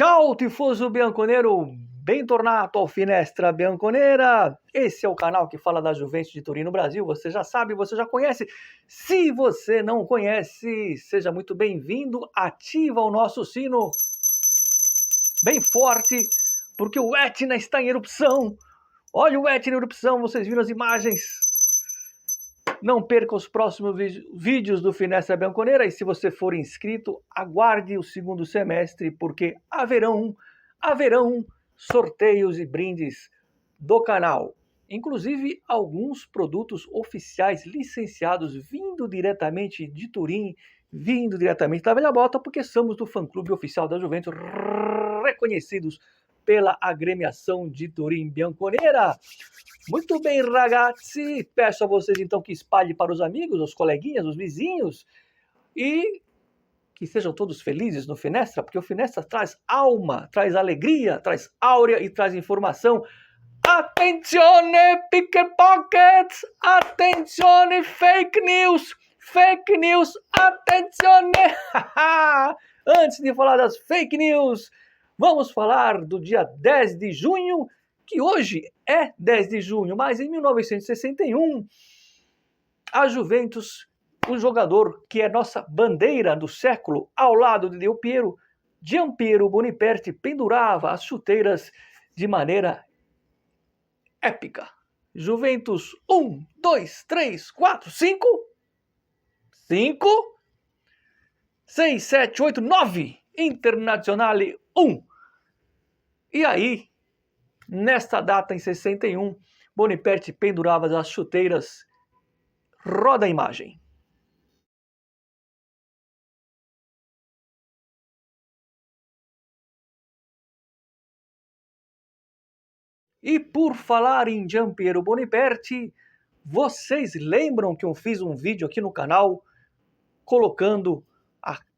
Ciao, tifoso bianconero, bentornato ao Finestra Bianconera. Esse é o canal que fala da Juventus de Turim no Brasil. Você já sabe, você já conhece. Se você não conhece, seja muito bem-vindo. Ativa o nosso sino bem forte, porque o Etna está em erupção. Olha o Etna em erupção, vocês viram as imagens. Não perca os próximos vídeos do Finestra Bianconera e se você for inscrito, aguarde o segundo semestre, porque haverão sorteios e brindes do canal. Inclusive, alguns produtos oficiais licenciados vindo diretamente de Turim, vindo diretamente da Velha Bota, porque somos do fã-clube oficial da Juventus, reconhecidos pela agremiação de Turim Bianconera. Muito bem, ragazzi, peço a vocês então que espalhem para os amigos, os coleguinhas, os vizinhos e que sejam todos felizes no Finestra, porque o Finestra traz alma, traz alegria, traz áurea e traz informação. Attenzione, pickpockets! Attenzione, fake news! Fake news, attenzione! Antes de falar das fake news, vamos falar do dia 10 de junho, que hoje é 10 de junho, mas em 1961, a Juventus, o jogador que é nossa bandeira do século, ao lado de Del Piero, Giampiero Boniperti, pendurava as chuteiras de maneira épica. Juventus 1, 2, 3, 4, 5, 6, 7, 8, 9, Internazionale 1. E aí, nesta data, em 61, Boniperti pendurava as chuteiras. Roda a imagem. E por falar em Giampiero Boniperti, vocês lembram que eu fiz um vídeo aqui no canal colocando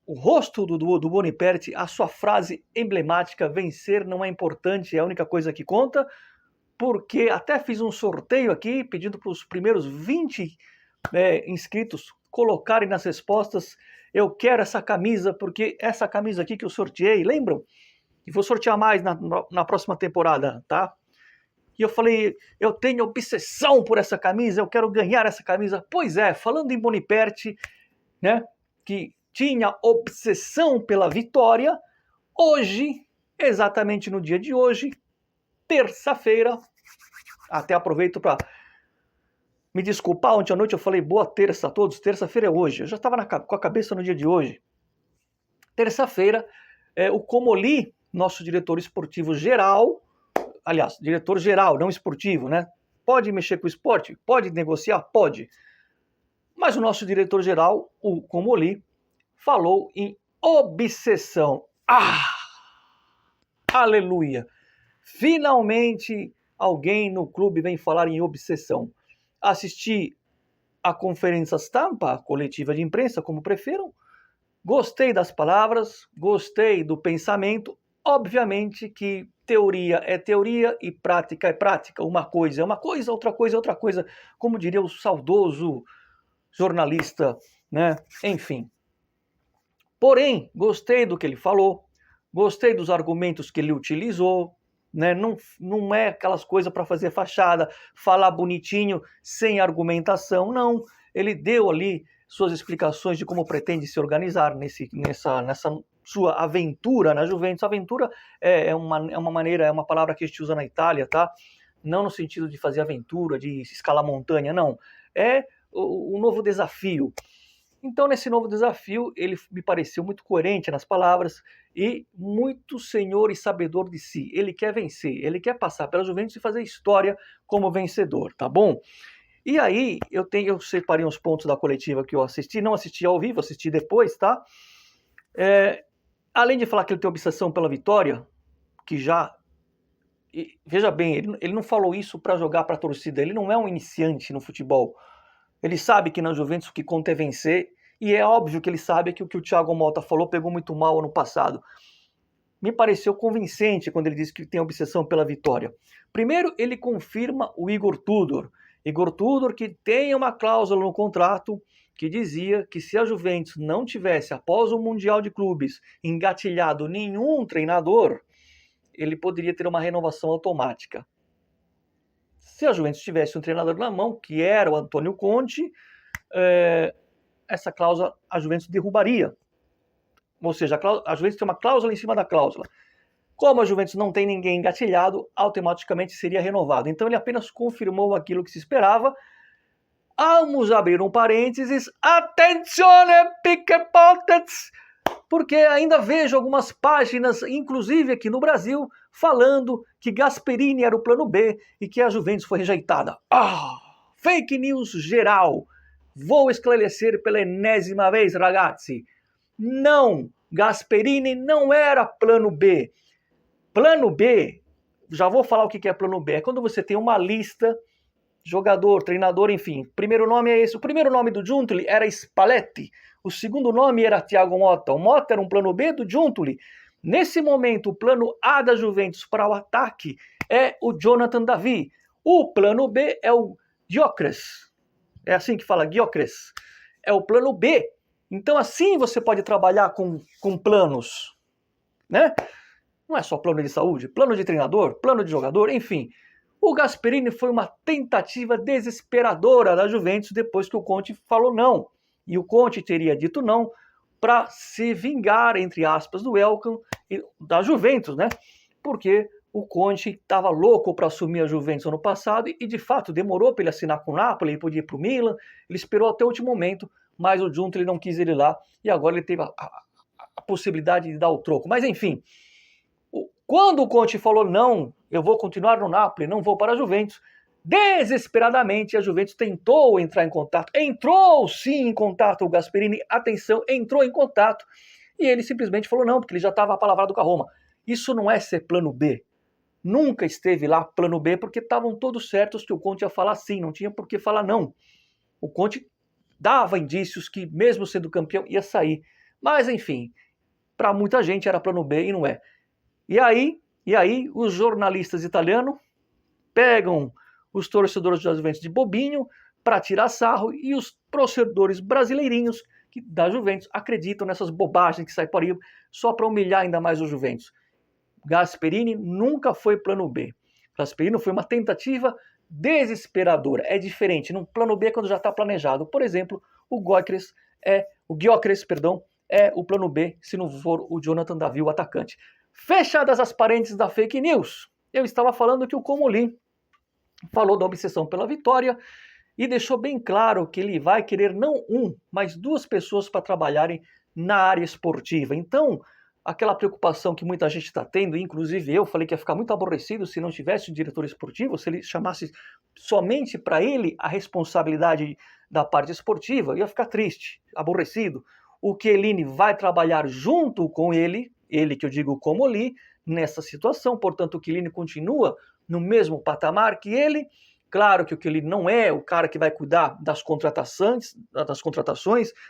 o rosto do Boniperti, a sua frase emblemática, vencer não é importante, é a única coisa que conta, porque até fiz um sorteio aqui, pedindo para os primeiros 20 inscritos colocarem nas respostas, eu quero essa camisa, porque essa camisa aqui que eu sorteei, lembram? E vou sortear mais na próxima temporada, tá? E eu falei, eu tenho obsessão por essa camisa, eu quero ganhar essa camisa. Pois é, falando em Boniperti, né, que tinha obsessão pela vitória, hoje, exatamente no dia de hoje, terça-feira, até aproveito para me desculpar, ontem à noite eu falei boa terça a todos, terça-feira é hoje, eu já estava com a cabeça no dia de hoje. Terça-feira, o Comoli, nosso diretor esportivo geral, aliás, diretor geral, não esportivo, né? Pode mexer com o esporte? Pode negociar? Pode. Mas o nosso diretor geral, o Comoli, falou em obsessão. Aleluia! Finalmente alguém no clube vem falar em obsessão. Assisti a conferência stampa, a coletiva de imprensa, como prefiram. Gostei das palavras, gostei do pensamento. Obviamente que teoria é teoria e prática é prática. Uma coisa é uma coisa, outra coisa é outra coisa. Como diria o saudoso jornalista, né? Enfim. Porém, gostei do que ele falou, gostei dos argumentos que ele utilizou, né? Não é aquelas coisas para fazer fachada, falar bonitinho, sem argumentação, não. Ele deu ali suas explicações de como pretende se organizar nessa sua aventura na Juventus. Aventura é uma maneira, é uma palavra que a gente usa na Itália, tá? Não no sentido de fazer aventura, de escalar montanha, não. É o novo desafio. Então, nesse novo desafio, ele me pareceu muito coerente nas palavras e muito senhor e sabedor de si. Ele quer vencer, ele quer passar pela Juventus e fazer história como vencedor, tá bom? E aí, eu separei uns pontos da coletiva que eu assisti, não assisti ao vivo, assisti depois, tá? Além de falar que ele tem obsessão pela vitória, que já... Veja bem, ele não falou isso para jogar para a torcida, ele não é um iniciante no futebol. Ele sabe que na Juventus o que conta é vencer, e é óbvio que ele sabe que o que o Thiago Motta falou pegou muito mal ano passado. Me pareceu convincente quando ele disse que tem obsessão pela vitória. Primeiro, ele confirma o Igor Tudor. Igor Tudor que tem uma cláusula no contrato que dizia que se a Juventus não tivesse, após o Mundial de Clubes, engatilhado nenhum treinador, ele poderia ter uma renovação automática. Se a Juventus tivesse um treinador na mão, que era o Antônio Conte, essa cláusula a Juventus derrubaria. Ou seja, a Juventus tem uma cláusula em cima da cláusula. Como a Juventus não tem ninguém engatilhado, automaticamente seria renovado. Então ele apenas confirmou aquilo que se esperava. Vamos abrir um parênteses. Attenzione, pickpockets! Porque ainda vejo algumas páginas, inclusive aqui no Brasil, falando que Gasperini era o plano B e que a Juventus foi rejeitada. Fake news geral. Vou esclarecer pela enésima vez, ragazzi. Não, Gasperini não era plano B. Plano B, já vou falar o que é plano B. É quando você tem uma lista, jogador, treinador, enfim. Primeiro nome é esse. O primeiro nome do Giuntoli era Spalletti. O segundo nome era Thiago Motta. O Motta era um plano B do Giuntoli. Nesse momento, o plano A da Juventus para o ataque é o Jonathan David. O plano B é o Gyökeres. É assim que fala, Gyökeres. É o plano B. Então assim você pode trabalhar com planos, né? Não é só plano de saúde, plano de treinador, plano de jogador, enfim. O Gasperini foi uma tentativa desesperadora da Juventus depois que o Conte falou não. E o Conte teria dito não para se vingar, entre aspas, do Welcome e da Juventus, né? Porque o Conte estava louco para assumir a Juventus ano passado e de fato demorou para ele assinar com o Napoli, ele podia ir para o Milan, ele esperou até o último momento, mas o Giuntoli não quis ele lá e agora ele teve a possibilidade de dar o troco. Mas enfim, quando o Conte falou não, eu vou continuar no Napoli, não vou para a Juventus, desesperadamente a Juventus tentou entrar em contato, entrou sim em contato o Gasperini, atenção, entrou em contato e ele simplesmente falou não, porque ele já estava apalavrado com a Roma. Isso não é ser plano B. Nunca esteve lá plano B porque estavam todos certos que o Conte ia falar sim, não tinha por que falar não. O Conte dava indícios que mesmo sendo campeão ia sair. Mas enfim, para muita gente era plano B e não é. E aí os jornalistas italianos pegam os torcedores da Juventus de bobinho para tirar sarro e os torcedores brasileirinhos da Juventus acreditam nessas bobagens que saem por aí só para humilhar ainda mais o Juventus. Gasperini nunca foi plano B. Gasperini foi uma tentativa desesperadora. É diferente. No plano B é quando já está planejado. Por exemplo, o Gyökeres é o plano B se não for o Jonathan David, o atacante. Fechadas as parênteses da fake news, eu estava falando que o Comolli falou da obsessão pela vitória e deixou bem claro que ele vai querer não mas duas pessoas para trabalharem na área esportiva. Então, aquela preocupação que muita gente está tendo, inclusive eu falei que ia ficar muito aborrecido se não tivesse um diretor esportivo, se ele chamasse somente para ele a responsabilidade da parte esportiva, ia ficar triste, aborrecido. O Chiellini vai trabalhar junto com ele que eu digo Comolli, nessa situação, portanto o Chiellini continua no mesmo patamar que ele. Claro que o Chiellini não é o cara que vai cuidar das contratações,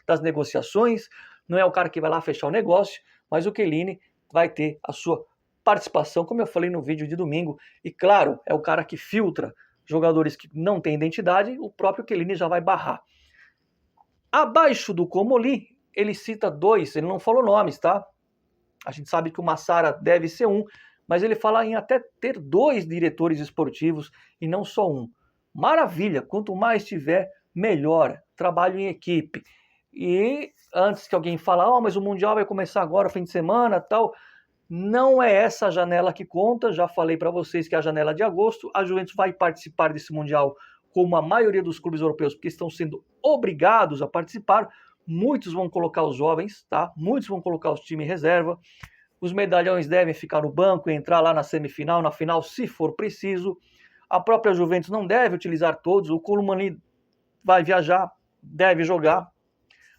das negociações, não é o cara que vai lá fechar o negócio, mas o Chiellini vai ter a sua participação, como eu falei no vídeo de domingo, e claro, é o cara que filtra jogadores que não têm identidade, o próprio Chiellini já vai barrar. Abaixo do Comolli, ele cita dois, ele não falou nomes, tá? A gente sabe que o Massara deve ser um, mas ele fala em até ter dois diretores esportivos e não só um. Maravilha, quanto mais tiver, melhor. Trabalho em equipe. E antes que alguém fale, mas o Mundial vai começar agora, fim de semana, tal. Não é essa a janela que conta, já falei para vocês que é a janela de agosto. A Juventus vai participar desse Mundial como a maioria dos clubes europeus, porque estão sendo obrigados a participar. Muitos vão colocar os jovens, tá? Muitos vão colocar os times em reserva. Os medalhões devem ficar no banco e entrar lá na semifinal, na final, se for preciso. A própria Juventus não deve utilizar todos. O Colomani vai viajar, deve jogar.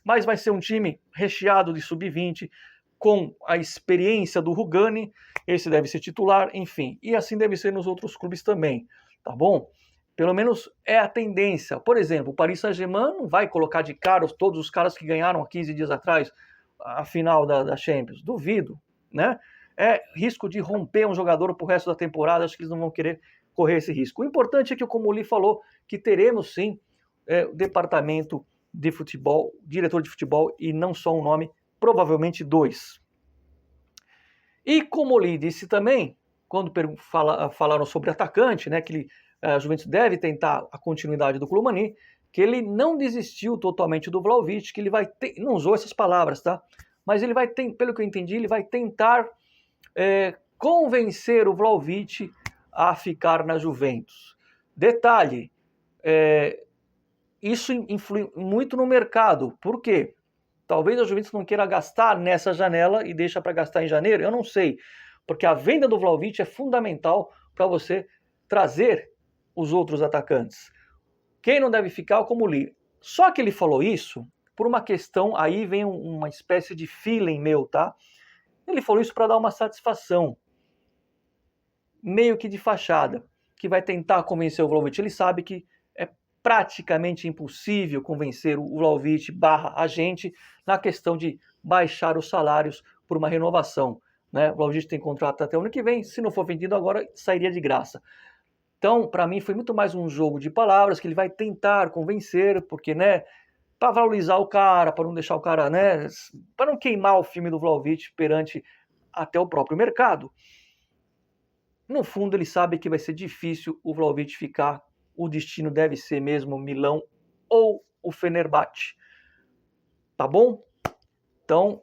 Mas vai ser um time recheado de sub-20, com a experiência do Rugani. Esse deve ser titular, enfim. E assim deve ser nos outros clubes também, tá bom? Pelo menos é a tendência. Por exemplo, o Paris Saint-Germain não vai colocar de cara todos os caras que ganharam há 15 dias atrás a final da Champions. Duvido, né? É risco de romper um jogador pro resto da temporada. Acho que eles não vão querer correr esse risco. O importante é que o Comolli falou que teremos sim o departamento de futebol, diretor de futebol, e não só um nome, provavelmente 2. E como lhe disse também, quando falaram sobre atacante, né, que a Juventus deve tentar a continuidade do Koulibaly, que ele não desistiu totalmente do Vlahovic, que ele vai não usou essas palavras, tá? Mas ele vai, pelo que eu entendi, ele vai tentar convencer o Vlahovic a ficar na Juventus. Detalhe, isso influi muito no mercado. Por quê? Talvez a Juventus não queira gastar nessa janela e deixa para gastar em janeiro, eu não sei. Porque a venda do Vlahovic é fundamental para você trazer os outros atacantes. Quem não deve ficar é o Commolli. Só que ele falou isso por uma questão, aí vem uma espécie de feeling meu, tá? Ele falou isso para dar uma satisfação, meio que de fachada, que vai tentar convencer o Vlahovic. Ele sabe que é praticamente impossível convencer o Vlahovic / a gente na questão de baixar os salários por uma renovação. Né? O Vlahovic tem contrato até o ano que vem, se não for vendido agora, sairia de graça. Então, para mim, foi muito mais um jogo de palavras que ele vai tentar convencer, porque, né, para valorizar o cara, para não deixar o cara, né, para não queimar o filme do Vlahovic perante até o próprio mercado. No fundo, ele sabe que vai ser difícil o Vlahovic ficar. O destino deve ser mesmo Milão ou o Fenerbahçe. Tá bom? Então,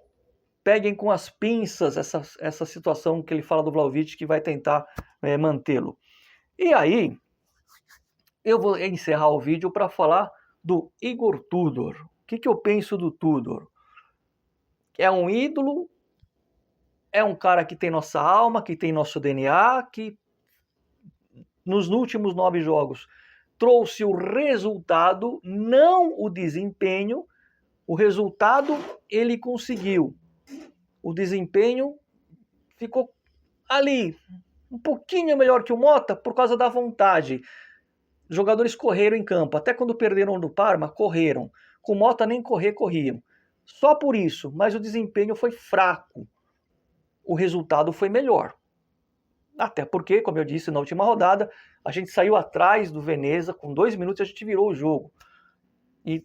peguem com as pinças essa situação que ele fala do Vlahovic, que vai tentar mantê-lo. E aí, eu vou encerrar o vídeo para falar do Igor Tudor. O que eu penso do Tudor? É um ídolo, é um cara que tem nossa alma, que tem nosso DNA, que nos últimos 9 jogos trouxe o resultado, não o desempenho. O resultado ele conseguiu. O desempenho ficou ali, um pouquinho melhor que o Mota por causa da vontade. Os jogadores correram em campo, até quando perderam do Parma, correram. Com o Mota nem corriam. Só por isso, mas o desempenho foi fraco. O resultado foi melhor. Até porque, como eu disse na última rodada, a gente saiu atrás do Veneza, com 2 minutos a gente virou o jogo. E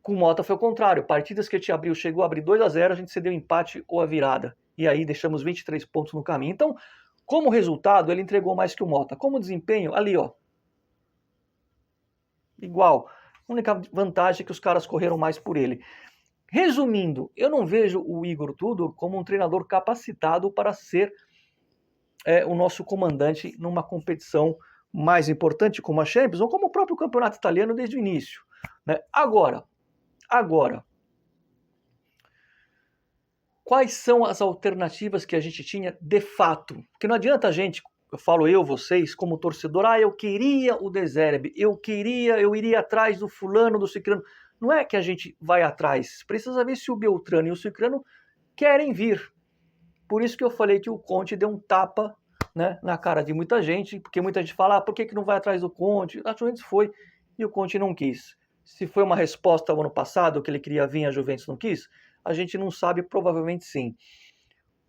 com o Mota foi o contrário. Partidas que a gente chegou a abrir 2-0, a gente cedeu empate ou a virada. E aí deixamos 23 pontos no caminho. Então, como resultado, ele entregou mais que o Mota. Como desempenho, ali, ó. Igual. A única vantagem é que os caras correram mais por ele. Resumindo, eu não vejo o Igor Tudor como um treinador capacitado para ser o nosso comandante numa competição mais importante como a Champions ou como o próprio campeonato italiano desde o início. Né? Agora, quais são as alternativas que a gente tinha de fato? Porque não adianta a gente, eu falo vocês, como torcedor, eu queria o De Zerbi, eu iria atrás do fulano, do ciclano. Não é que a gente vai atrás, precisa ver se o Beltrano e o Ciclano querem vir. Por isso que eu falei que o Conte deu um tapa, né, na cara de muita gente, porque muita gente fala, por que não vai atrás do Conte? A Juventus foi e o Conte não quis. Se foi uma resposta ao ano passado, que ele queria vir, a Juventus não quis, a gente não sabe, provavelmente sim.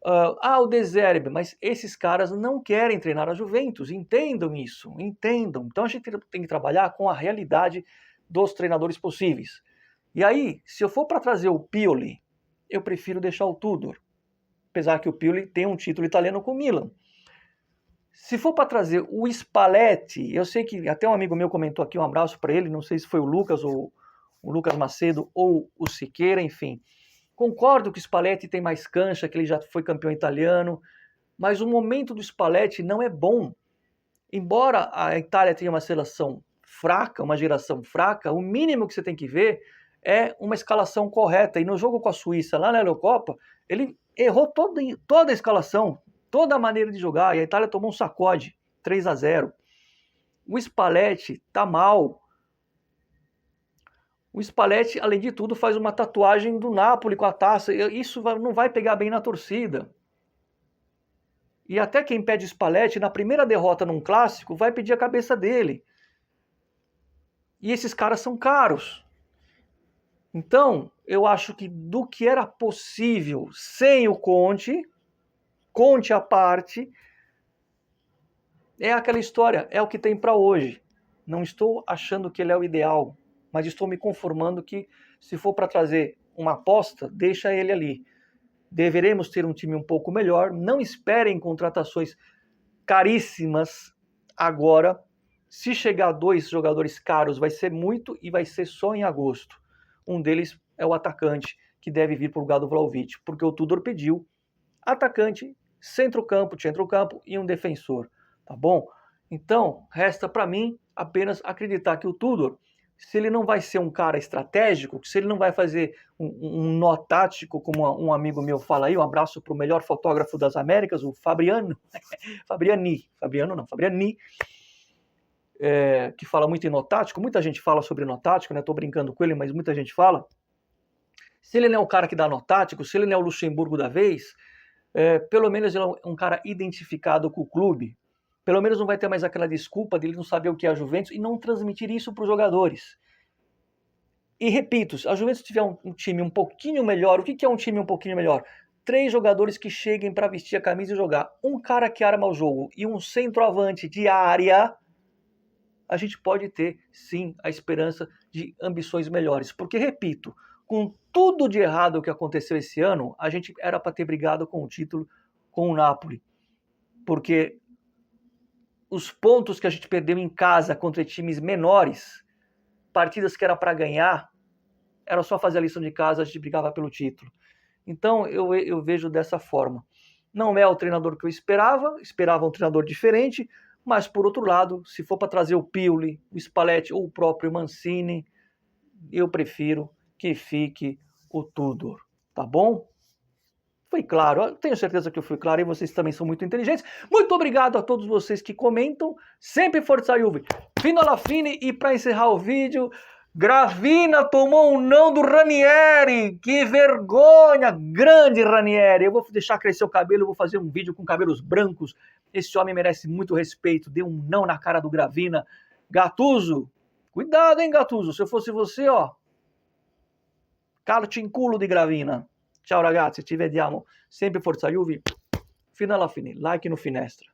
O De Zerbi, mas esses caras não querem treinar a Juventus, entendam isso, entendam. Então a gente tem que trabalhar com a realidade dos treinadores possíveis. E aí, se eu for para trazer o Pioli, eu prefiro deixar o Tudor, apesar que o Pioli tem um título italiano com o Milan. Se for para trazer o Spalletti, eu sei que até um amigo meu comentou aqui, um abraço para ele, não sei se foi o Lucas ou o Lucas Macedo ou o Siqueira, enfim. Concordo que o Spalletti tem mais cancha, que ele já foi campeão italiano, mas o momento do Spalletti não é bom. Embora a Itália tenha uma seleção fraca, uma geração fraca, o mínimo que você tem que ver é uma escalação correta. E no jogo com a Suíça, lá na Eurocopa, ele errou toda a escalação, toda a maneira de jogar, e a Itália tomou um sacode, 3-0. O Spalletti tá mal. O Spalletti, além de tudo, faz uma tatuagem do Napoli com a taça. Isso não vai pegar bem na torcida. E até quem pede Spalletti, na primeira derrota num clássico, vai pedir a cabeça dele. E esses caras são caros. Então, eu acho que do que era possível sem o Conte à parte, é aquela história, é o que tem para hoje. Não estou achando que ele é o ideal, mas estou me conformando que Se for para trazer uma aposta, deixa ele ali. Deveremos ter um time um pouco melhor. Não esperem contratações caríssimas agora. Se chegar 2 jogadores caros, vai ser muito e vai ser só em agosto. Um deles é o atacante, que deve vir para o lugar do Vlahovic, porque o Tudor pediu atacante, centro-campo e um defensor, tá bom? Então, resta para mim apenas acreditar que o Tudor, se ele não vai ser um cara estratégico, se ele não vai fazer um nó tático, como um amigo meu fala aí, um abraço para o melhor fotógrafo das Américas, o Fabriani, que fala muito em nó tático, muita gente fala sobre nó tático, né? Tô brincando com ele, mas muita gente fala. Se ele não é o cara que dá nó tático, se ele não é o Luxemburgo da vez, pelo menos ele é um cara identificado com o clube. Pelo menos não vai ter mais aquela desculpa dele não saber o que é a Juventus e não transmitir isso para os jogadores. E repito, se a Juventus tiver um time um pouquinho melhor, o que é um time um pouquinho melhor? 3 jogadores que cheguem para vestir a camisa e jogar. Um cara que arma o jogo e um centroavante de área, a gente pode ter, sim, a esperança de ambições melhores. Porque, repito, com tudo de errado que aconteceu esse ano, a gente era para ter brigado com o título com o Napoli. Porque os pontos que a gente perdeu em casa contra times menores, partidas que era para ganhar, era só fazer a lição de casa, a gente brigava pelo título. Então eu vejo dessa forma. Não é o treinador que eu esperava um treinador diferente, mas por outro lado, se for para trazer o Pioli, o Spalletti ou o próprio Mancini, eu prefiro que fique o Tudor, tá bom? Foi claro, eu tenho certeza que eu fui claro e vocês também são muito inteligentes. Muito obrigado a todos vocês que comentam. Sempre Forza Juve. Fino alla fine e para encerrar o vídeo, Gravina tomou um não do Ranieri. Que vergonha, grande Ranieri. Eu vou deixar crescer o cabelo, eu vou fazer um vídeo com cabelos brancos. Esse homem merece muito respeito. Deu um não na cara do Gravina. Gattuso, cuidado, hein, Gattuso. Se eu fosse você, ó, calci in culo di Gravina. Ciao ragazzi, ci vediamo. Sempre Forza Juve. Fino alla fine. Like no Finestra.